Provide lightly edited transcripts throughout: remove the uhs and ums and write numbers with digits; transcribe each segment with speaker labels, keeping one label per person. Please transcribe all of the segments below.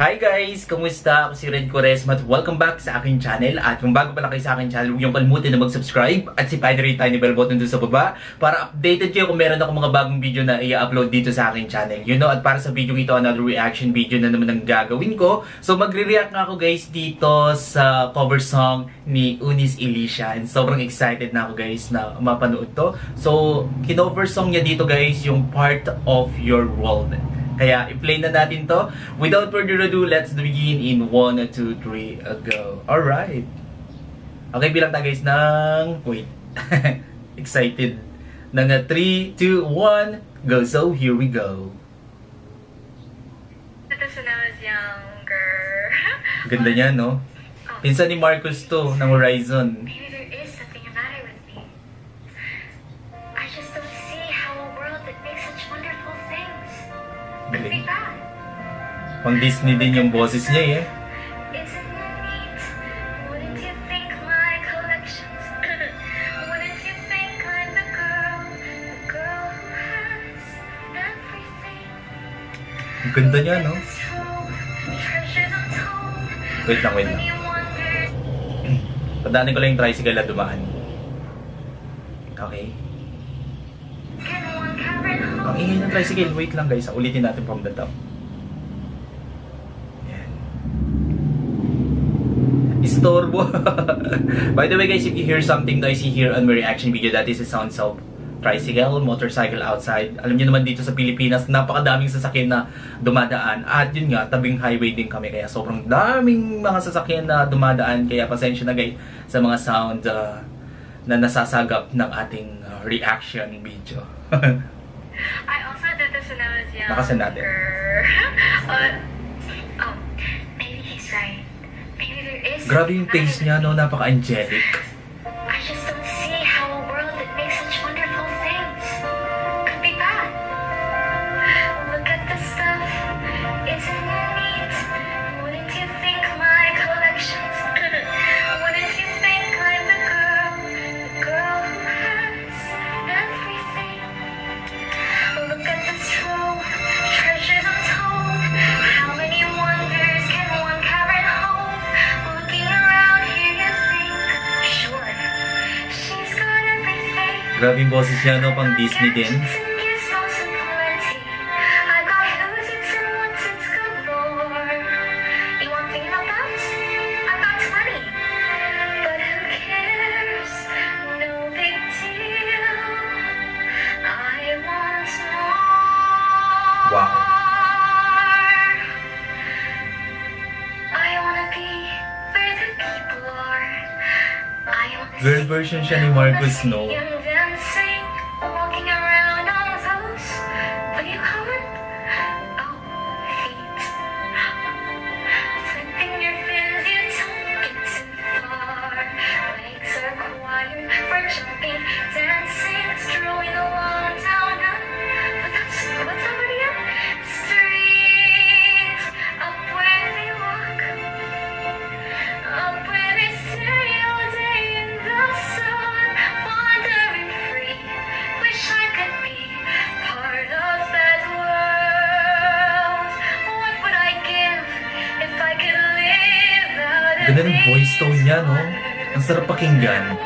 Speaker 1: Hi guys! Kamusta? Ako si Red Quaresma at welcome back sa aking channel. At kung bago pa lang kayo sa aking channel, huwag niyong kalimutan na mag-subscribe at sipahin rin tiny bell button doon sa baba para updated kayo kung meron ako mga bagong video na i-upload dito sa aking channel. You know, at para sa video ito, another reaction video na naman ang gagawin ko. So magre-react nga ako guys dito sa cover song ni Eunice Alicia. And sobrang excited na ako guys na mapanood to. So, kinover song niya dito guys yung Part of Your World. Kaya, i-play na natin to. Without further ado, let's begin in 1, 2, 3, go. Alright. Okay, bilang tayo guys ng... Wait. Excited. Nang 3, 2, 1, go. So, here we go.
Speaker 2: Ito when I was younger.
Speaker 1: Ganda niya, no? Pinsan ni Marcus to, ng Horizon.
Speaker 2: Maybe there is something about it with me. I just don't see how a world that makes such wonderful things could be
Speaker 1: Galing.
Speaker 2: bad.
Speaker 1: Pang Disney din yung boses niya, eh.
Speaker 2: Isn't it neat? Wouldn't you think my collections? Wouldn't you think I'm the girl who has everything?
Speaker 1: Ang ganda niya, no?
Speaker 2: Treasures untold.
Speaker 1: Wait lang, wait lang.
Speaker 2: Many wonders.
Speaker 1: Padaanin ko lang yung tricycle na dumaan. Okay.
Speaker 2: Can one carry home?
Speaker 1: Ang ingay ng tricycle. Wait lang guys. Ulitin natin from the top. Yan. Istorbo. By the way guys, if you hear something noisy here on my reaction video, that is the sounds of tricycle, motorcycle outside. Alam niyo naman dito sa Pilipinas, napakadaming sasakyan na dumadaan. At yun nga, tabing highway din kami. Kaya sobrang daming mga sasakyan na dumadaan. Kaya pasensya na guys sa mga sound na nasasagap ng ating reaction video.
Speaker 2: I also did this when I was younger.
Speaker 1: Nakasan natin.
Speaker 2: Oh, maybe he's right. Maybe there is.
Speaker 1: Grabe yung taste niya, no? Napaka-angelic.
Speaker 2: I just don't see how a world that makes such wonderful things could be bad. Look at the stuff. Isn't it neat? Wouldn't you think my collections? Wouldn't you think I'm the girl who has everything? Look at this trove, treasures untold. How many wonders can one carry home? Looking around here, you think, sure, she's got everything.
Speaker 1: Grabe yung boses niya, no? Pang Disney din. Wow. Girl version siya ni Marcus, no?
Speaker 2: Walking around on those, what do you call it? Oh, feet. Flipping your fins, you don't get too far. Legs are required for jumping, dancing, strolling along down what's that video? Street, up where they walk, up where they stay all day in the sun, wandering free. Wish I could be part of that world. What would I give if I could live out
Speaker 1: Ganda ng voice tone niya, no? Ang sarap pakinggan.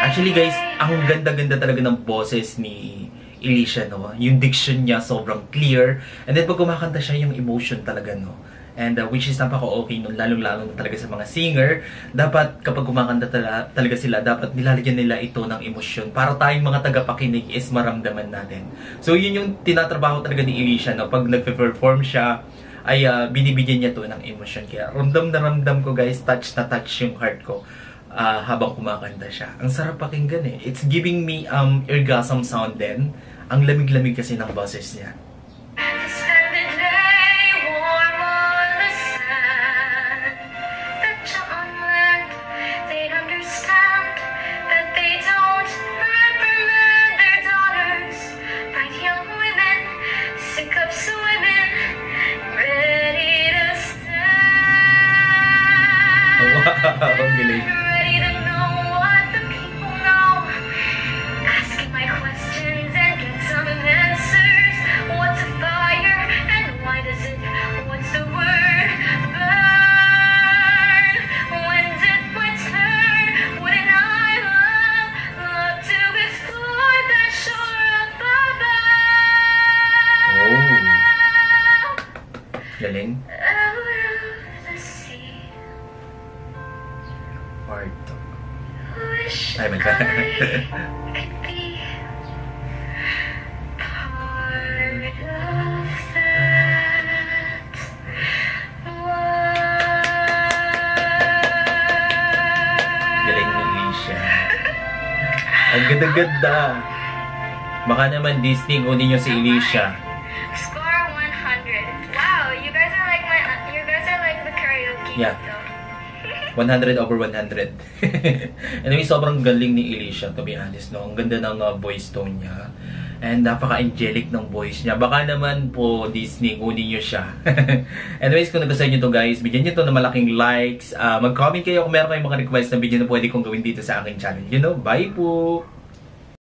Speaker 1: Actually guys, ang ganda-ganda talaga ng boses ni Alicia, no? Yung diction niya sobrang clear. And then pag kumakanta siya, yung emotion talaga, no? And which is napaka-okay nun, lalong-lalo na talaga sa mga singer. Dapat kapag kumakanta talaga sila, dapat nilalagyan nila ito ng emosyon para tayong mga tagapakinig is maramdaman natin. So yun yung tinatrabaho talaga ni Alicia, no? Pag nagpe-perform siya, ay binibigyan niya to ng emosyon. Kaya ramdam na ramdam ko guys, touch na touch yung heart ko habang kumakanta siya. Ang sarap pakinggan eh. It's giving me orgasm sound din. Ang lamig-lamig kasi ng boses niya.
Speaker 2: To spend the day warm on the sand. Betcha on land, they'd understand that they don't reprimand their daughters. Bright young women, sick of swimming, ready to stand.
Speaker 1: Wow, ang galing.
Speaker 2: Ready to know what the people know. Asking my questions and get some answers. What's a fire and why does it? What's the word?
Speaker 1: natin.
Speaker 2: Out of the sea.
Speaker 1: Part 2.
Speaker 2: Wish
Speaker 1: Ay,
Speaker 2: I
Speaker 1: magka.
Speaker 2: could be part of that
Speaker 1: Galing ni Alicia. Ang ganda-ganda. Baka naman Disney, kunin nyo si Alicia.
Speaker 2: Score 100. Wow, you guys are like the karaoke.
Speaker 1: Yeah.
Speaker 2: though.
Speaker 1: 100 over 100. Anyway, sobrang galing ni Alicia, to be honest, no? Ang ganda ng voice tone niya. And napaka-angelic ng voice niya. Baka naman po, Disney, kunin nyo siya. Anyways, kung nagustuhan nyo to guys, bigyan nyo to ng malaking likes. Mag-comment kayo kung meron kayong mga request na video na pwede kong gawin dito sa aking channel. You know, bye po!